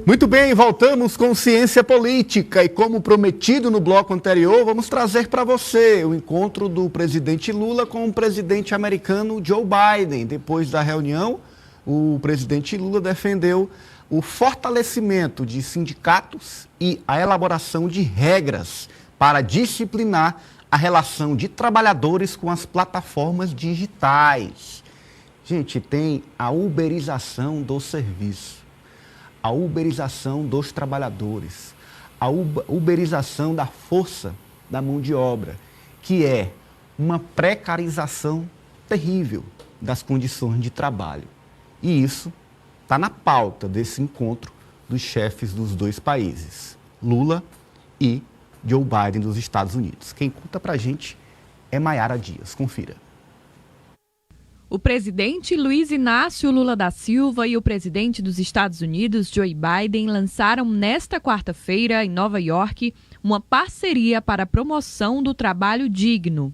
Muito bem, voltamos com Ciência Política e, como prometido no bloco anterior, vamos trazer para você o encontro do presidente Lula com o presidente americano Joe Biden. Depois da reunião, o presidente Lula defendeu o fortalecimento de sindicatos e a elaboração de regras para disciplinar a relação de trabalhadores com as plataformas digitais. Gente, tem a uberização do serviço, a uberização dos trabalhadores, a uberização da força da mão de obra, que é uma precarização terrível das condições de trabalho. E isso está na pauta desse encontro dos chefes dos dois países, Lula e Joe Biden dos Estados Unidos. Quem conta pra gente é Maiara Dias. Confira. O presidente Luiz Inácio Lula da Silva e o presidente dos Estados Unidos, Joe Biden, lançaram nesta quarta-feira, em Nova York, uma parceria para a promoção do trabalho digno.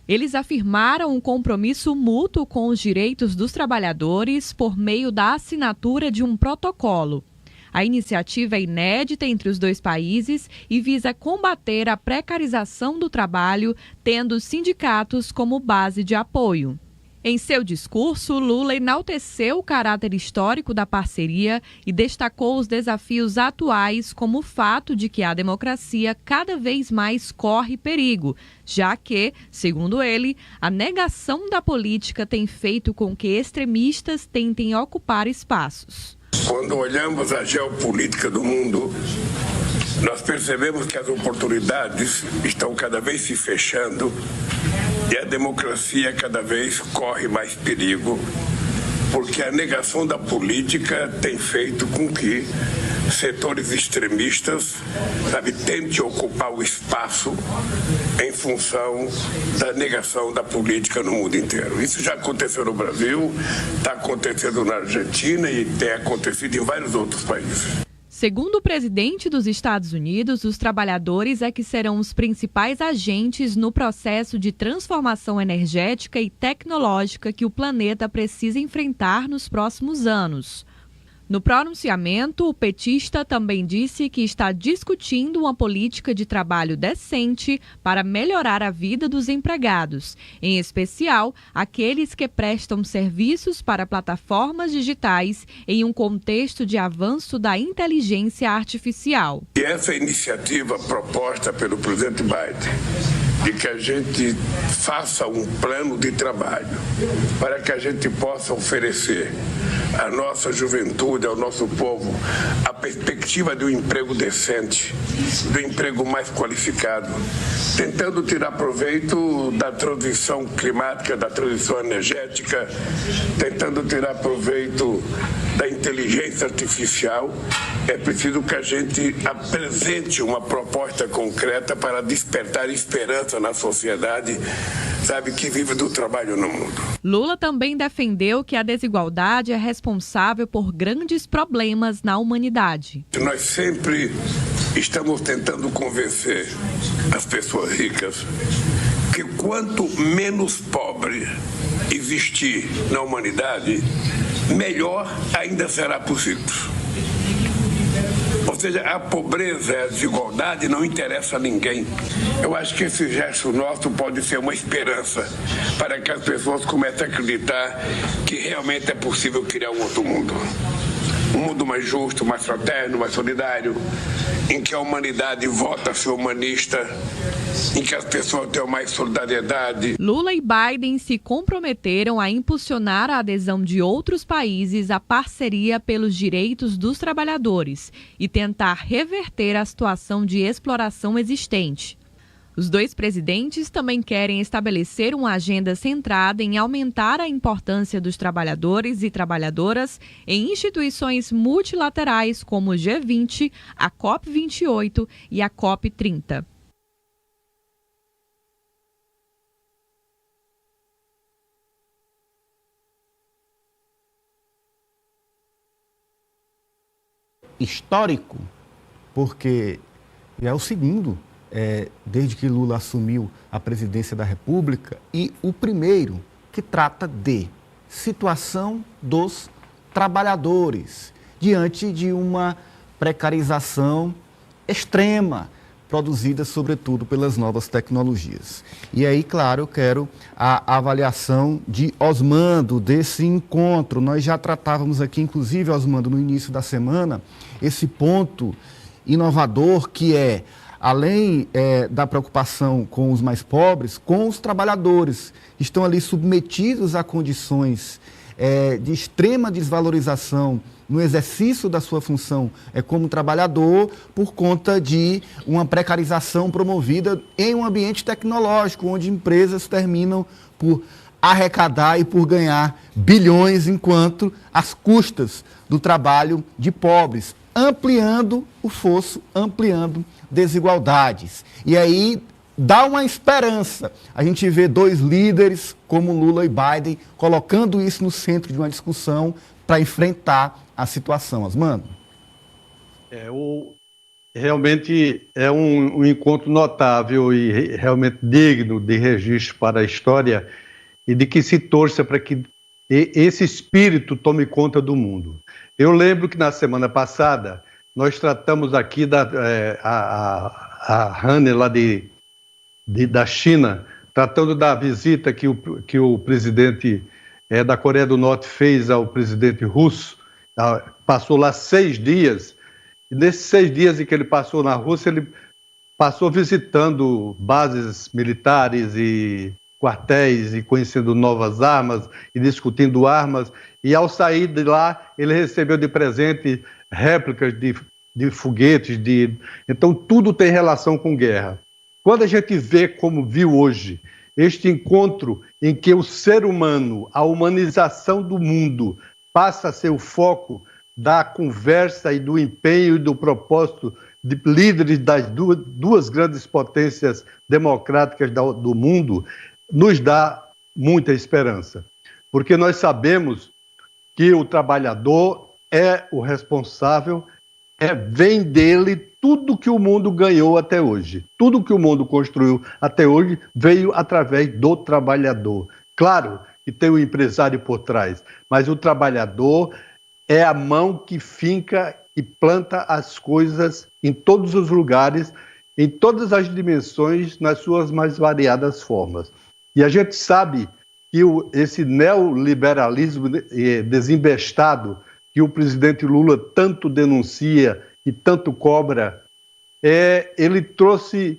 Eles afirmaram um compromisso mútuo com os direitos dos trabalhadores por meio da assinatura de um protocolo. A iniciativa é inédita entre os dois países e visa combater a precarização do trabalho, tendo os sindicatos como base de apoio. Em seu discurso, Lula enalteceu o caráter histórico da parceria e destacou os desafios atuais, como o fato de que a democracia cada vez mais corre perigo, já que, segundo ele, a negação da política tem feito com que extremistas tentem ocupar espaços. Quando olhamos a geopolítica do mundo, nós percebemos que as oportunidades estão cada vez se fechando e a democracia cada vez corre mais perigo, porque a negação da política tem feito com que setores extremistas, tentem ocupar o espaço em função da negação da política no mundo inteiro. Isso já aconteceu no Brasil, está acontecendo na Argentina e tem acontecido em vários outros países. Segundo o presidente dos Estados Unidos, os trabalhadores é que serão os principais agentes no processo de transformação energética e tecnológica que o planeta precisa enfrentar nos próximos anos. No pronunciamento, o petista também disse que está discutindo uma política de trabalho decente para melhorar a vida dos empregados, em especial aqueles que prestam serviços para plataformas digitais em um contexto de avanço da inteligência artificial. E essa iniciativa proposta pelo presidente Biden, de que a gente faça um plano de trabalho para que a gente possa oferecer à nossa juventude, ao nosso povo, a perspectiva de um emprego decente, do emprego mais qualificado, tentando tirar proveito da transição climática, da transição energética, tentando tirar proveito da inteligência artificial. É preciso que a gente apresente uma proposta concreta para despertar esperança na sociedade, que vive do trabalho no mundo. Lula também defendeu que a desigualdade é responsável por grandes problemas na humanidade. Nós sempre estamos tentando convencer as pessoas ricas que quanto menos pobre existir na humanidade, melhor ainda será possível. Ou seja, a pobreza e a desigualdade não interessa a ninguém. Eu acho que esse gesto nosso pode ser uma esperança para que as pessoas comecem a acreditar que realmente é possível criar um outro mundo. Um mundo mais justo, mais fraterno, mais solidário, em que a humanidade volta a ser humanista, em que as pessoas tenham mais solidariedade. Lula e Biden se comprometeram a impulsionar a adesão de outros países à parceria pelos direitos dos trabalhadores e tentar reverter a situação de exploração existente. Os dois presidentes também querem estabelecer uma agenda centrada em aumentar a importância dos trabalhadores e trabalhadoras em instituições multilaterais como o G20, a COP28 e a COP30. Histórico, porque é o segundo desde que Lula assumiu a presidência da República e o primeiro que trata de situação dos trabalhadores diante de uma precarização extrema, produzida sobretudo pelas novas tecnologias. E aí, claro, eu quero a avaliação de Osmando desse encontro. Nós já tratávamos aqui, inclusive, Osmando, no início da semana, esse ponto inovador que é, além da preocupação com os mais pobres, com os trabalhadores que estão ali submetidos a condições de extrema desvalorização no exercício da sua função como trabalhador, por conta de uma precarização promovida em um ambiente tecnológico, onde empresas terminam por arrecadar e por ganhar bilhões, enquanto às custas do trabalho de pobres, ampliando o fosso, ampliando desigualdades. E aí dá uma esperança. A gente vê dois líderes como Lula e Biden colocando isso no centro de uma discussão para enfrentar a situação. Osmando? Realmente é um encontro notável e realmente digno de registro para a história e de que se torça para que esse espírito tome conta do mundo. Eu lembro que na semana passada nós tratamos aqui a Hane lá da China, tratando da visita que o presidente da Coreia do Norte fez ao presidente russo. Passou lá 6 dias, e nesses 6 dias em que ele passou na Rússia, ele passou visitando bases militares e quartéis, e conhecendo novas armas, e discutindo armas, e ao sair de lá, ele recebeu de presente réplicas de foguetes, então tudo tem relação com guerra. Quando a gente vê, como viu hoje, este encontro em que o ser humano, a humanização do mundo, passa a ser o foco da conversa e do empenho e do propósito de líderes das duas grandes potências democráticas do mundo, nos dá muita esperança. Porque nós sabemos que o trabalhador é o responsável, vem dele tudo que o mundo ganhou até hoje. Tudo que o mundo construiu até hoje veio através do trabalhador. Claro que tem o empresário por trás, mas o trabalhador é a mão que finca e planta as coisas em todos os lugares, em todas as dimensões, nas suas mais variadas formas. E a gente sabe que esse neoliberalismo desembestado que o presidente Lula tanto denuncia e tanto cobra, ele trouxe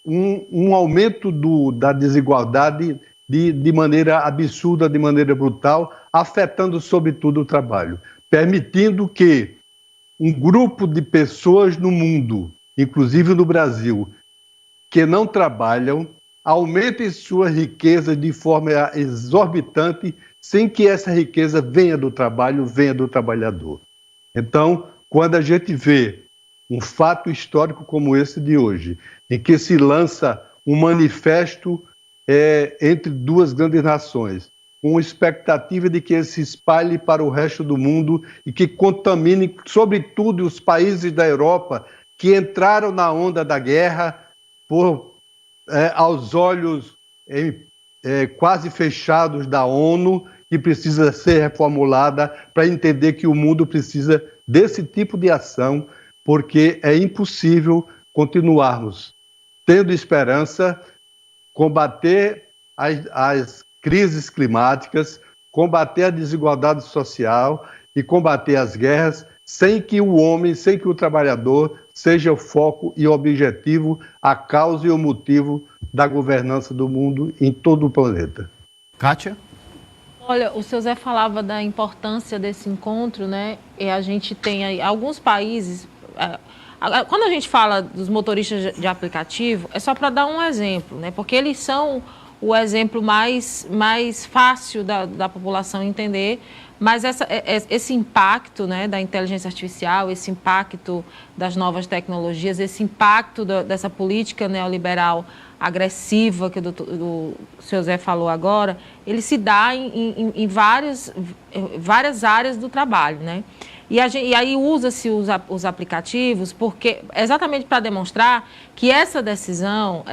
um aumento da desigualdade de maneira absurda, de maneira brutal, afetando sobretudo o trabalho, permitindo que um grupo de pessoas no mundo, inclusive no Brasil, que não trabalham, aumentem sua riqueza de forma exorbitante, sem que essa riqueza venha do trabalho, venha do trabalhador. Então, quando a gente vê um fato histórico como esse de hoje, em que se lança um manifesto entre duas grandes nações, com expectativa de que ele se espalhe para o resto do mundo e que contamine, sobretudo, os países da Europa que entraram na onda da guerra aos olhos quase fechados da ONU, que precisa ser reformulada para entender que o mundo precisa desse tipo de ação, porque é impossível continuarmos tendo esperança, combater as crises climáticas, combater a desigualdade social e combater as guerras sem que o homem, sem que o trabalhador seja o foco e o objetivo, a causa e o motivo da governança do mundo em todo o planeta. Kátia? Olha, o seu Zé falava da importância desse encontro, né? E a gente tem aí alguns países... Quando a gente fala dos motoristas de aplicativo, é só para dar um exemplo, né? Porque eles são o exemplo mais fácil da população entender, mas esse impacto, né, da inteligência artificial, esse impacto das novas tecnologias, esse impacto dessa política neoliberal agressiva que o senhor Zé falou agora, ele se dá em várias áreas do trabalho, né? E aí usa-se os aplicativos porque exatamente para demonstrar que essa decisão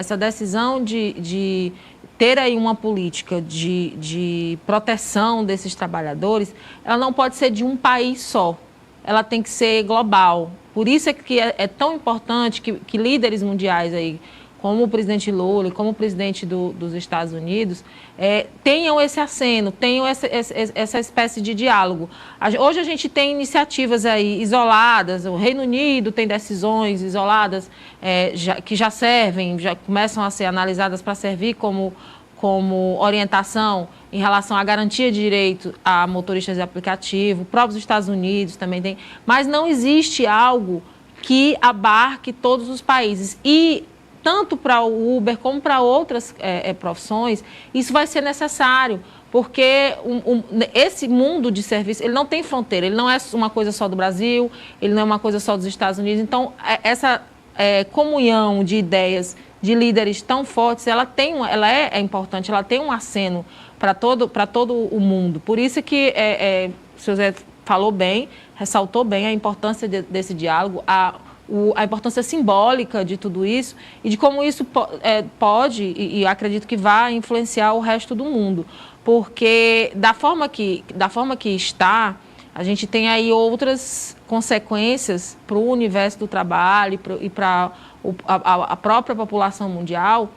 de ter aí uma política de proteção desses trabalhadores, ela não pode ser de um país só, ela tem que ser global. Por isso é que é tão importante que líderes mundiais aí, como o presidente Lula e como o presidente dos Estados Unidos, tenham esse aceno, tenham essa espécie de diálogo. Hoje a gente tem iniciativas aí isoladas, o Reino Unido tem decisões isoladas que já servem, já começam a ser analisadas para servir como orientação em relação à garantia de direito a motoristas de aplicativo. Próprios Estados Unidos também tem, mas não existe algo que abarque todos os países. E tanto para o Uber como para outras profissões, isso vai ser necessário, porque esse mundo de serviço, ele não tem fronteira, ele não é uma coisa só do Brasil, ele não é uma coisa só dos Estados Unidos. Então, essa comunhão de ideias de líderes tão fortes, ela é importante, ela tem um aceno para todo o mundo. Por isso que o senhor Zé falou bem, ressaltou bem a importância desse diálogo, a importância simbólica de tudo isso e de como isso pode, e acredito que vai influenciar o resto do mundo. Porque da forma que está, a gente tem aí outras consequências para o universo do trabalho e para a própria população mundial,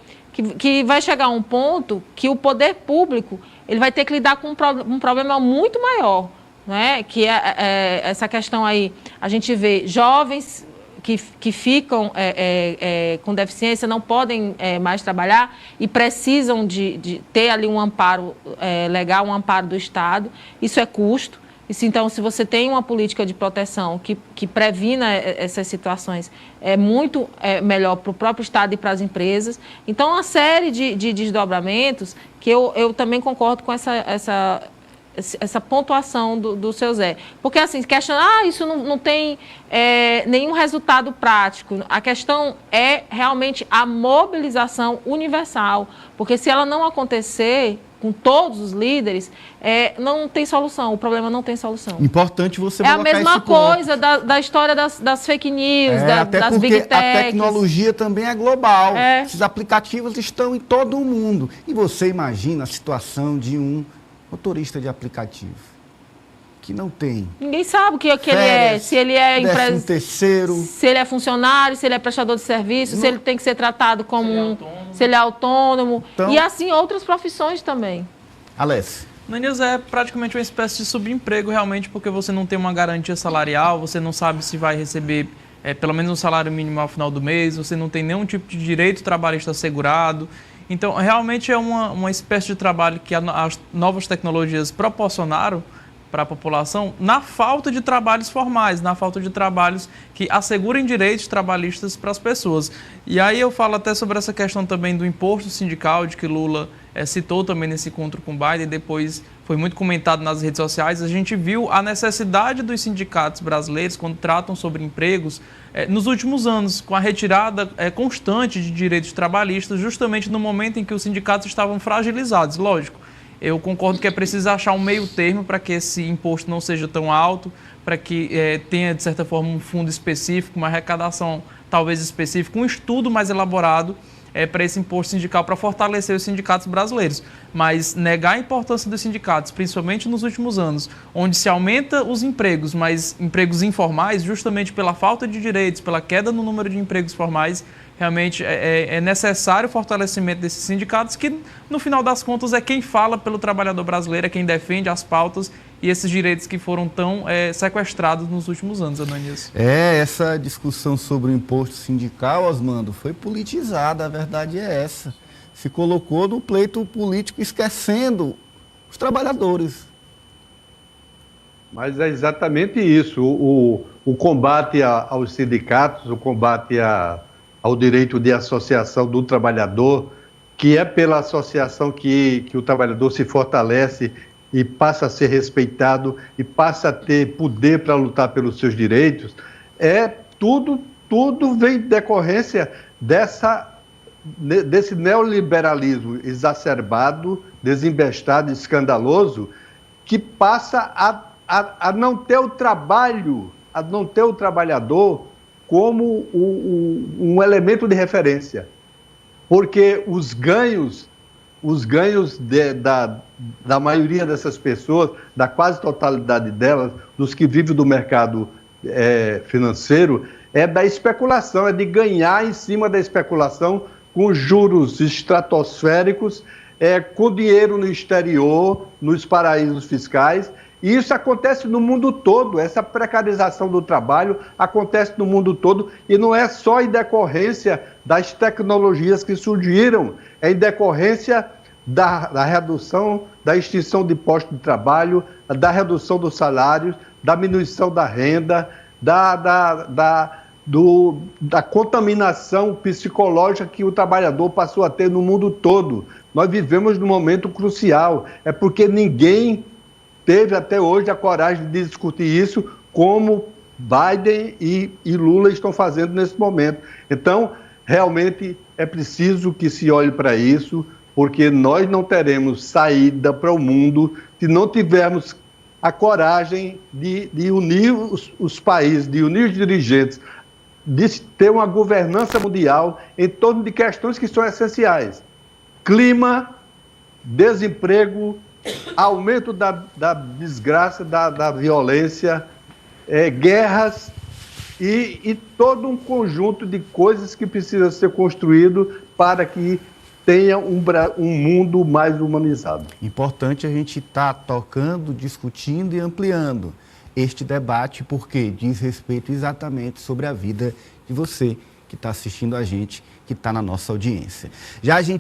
que vai chegar a um ponto que o poder público ele vai ter que lidar com um problema muito maior, né? Que é essa questão aí, a gente vê jovens que ficam com deficiência, não podem mais trabalhar e precisam de ter ali um amparo legal, um amparo do Estado. Isso é custo. Então, se você tem uma política de proteção que previna essas situações, é muito melhor para o próprio Estado e para as empresas. Então, uma série de desdobramentos que eu também concordo com essa pontuação do seu Zé. Porque, assim, questionar, isso não tem nenhum resultado prático. A questão é realmente a mobilização universal. Porque se ela não acontecer com todos os líderes, não tem solução. O problema não tem solução. Importante você colocar esse ponto. É a mesma coisa da história das fake news, das big techs. A tecnologia também é global. Esses aplicativos estão em todo o mundo. E você imagina a situação de um motorista de aplicativo que não tem. Ninguém sabe o que ele é, se ele é empresa, terceiro, se ele é funcionário, se ele é prestador de serviço, se ele tem que ser tratado como se ele é autônomo. Então, e assim outras profissões também. Alessia. No News é praticamente uma espécie de subemprego realmente, porque você não tem uma garantia salarial, você não sabe se vai receber pelo menos um salário mínimo ao final do mês, você não tem nenhum tipo de direito trabalhista assegurado. Então, realmente é uma espécie de trabalho que as novas tecnologias proporcionaram para a população na falta de trabalhos formais, na falta de trabalhos que assegurem direitos trabalhistas para as pessoas. E aí eu falo até sobre essa questão também do imposto sindical, de que Lula citou também nesse encontro com Biden, depois foi muito comentado nas redes sociais. A gente viu a necessidade dos sindicatos brasileiros, quando tratam sobre empregos, nos últimos anos, com a retirada constante de direitos trabalhistas, justamente no momento em que os sindicatos estavam fragilizados. Lógico, eu concordo que é preciso achar um meio termo para que esse imposto não seja tão alto, para que tenha, de certa forma, um fundo específico, uma arrecadação talvez específica, um estudo mais elaborado para esse imposto sindical, para fortalecer os sindicatos brasileiros. Mas negar a importância dos sindicatos, principalmente nos últimos anos, onde se aumenta os empregos, mas empregos informais, justamente pela falta de direitos, pela queda no número de empregos formais, realmente é necessário o fortalecimento desses sindicatos, que no final das contas é quem fala pelo trabalhador brasileiro, é quem defende as pautas e esses direitos que foram tão sequestrados nos últimos anos, Ananias. Essa discussão sobre o imposto sindical, Osmando, foi politizada, a verdade é essa. Se colocou no pleito político esquecendo os trabalhadores. Mas é exatamente isso, o combate aos sindicatos, o combate ao direito de associação do trabalhador, que é pela associação que o trabalhador se fortalece e passa a ser respeitado e passa a ter poder para lutar pelos seus direitos, tudo vem decorrência desse neoliberalismo exacerbado, desembestado, escandaloso, que passa a não ter o trabalho, a não ter o trabalhador como um elemento de referência. Porque os ganhos da maioria dessas pessoas, da quase totalidade delas, dos que vivem do mercado financeiro é da especulação, é de ganhar em cima da especulação com juros estratosféricos, com dinheiro no exterior, nos paraísos fiscais. E isso acontece no mundo todo, essa precarização do trabalho acontece no mundo todo e não é só em decorrência das tecnologias que surgiram, é em decorrência da redução, da extinção de postos de trabalho, da redução dos salários, da diminuição da renda, da contaminação psicológica que o trabalhador passou a ter no mundo todo. Nós vivemos num momento crucial, é porque ninguém teve até hoje a coragem de discutir isso como Biden e Lula estão fazendo nesse momento. Então, realmente é preciso que se olhe para isso, porque nós não teremos saída para o mundo se não tivermos a coragem de unir os países, de unir os dirigentes, de ter uma governança mundial em torno de questões que são essenciais. Clima, desemprego, aumento da desgraça, da violência, guerras e todo um conjunto de coisas que precisa ser construído para que tenha um mundo mais humanizado. Importante a gente estar tocando, discutindo e ampliando este debate, porque diz respeito exatamente sobre a vida de você que está assistindo a gente, que está na nossa audiência. Já a gente